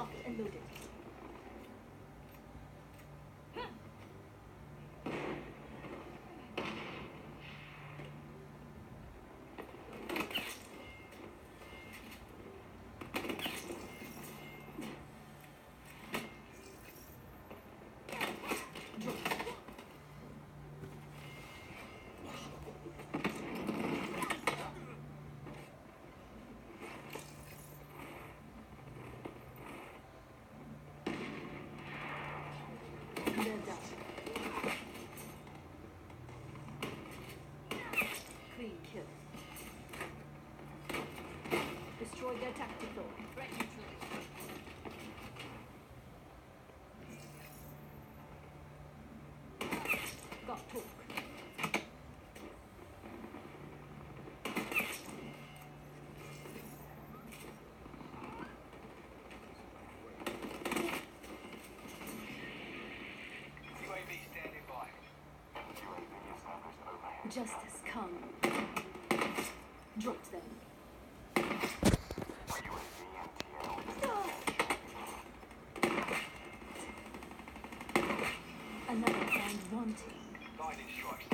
Locked and loaded. They're done. Clean kill. Destroy their tactical. Threat neutralized. Got talk. UAV standing by. UAV established overhead. Justice come. Dropped them. UAV MTL. Another found wanting. Lightning strikes.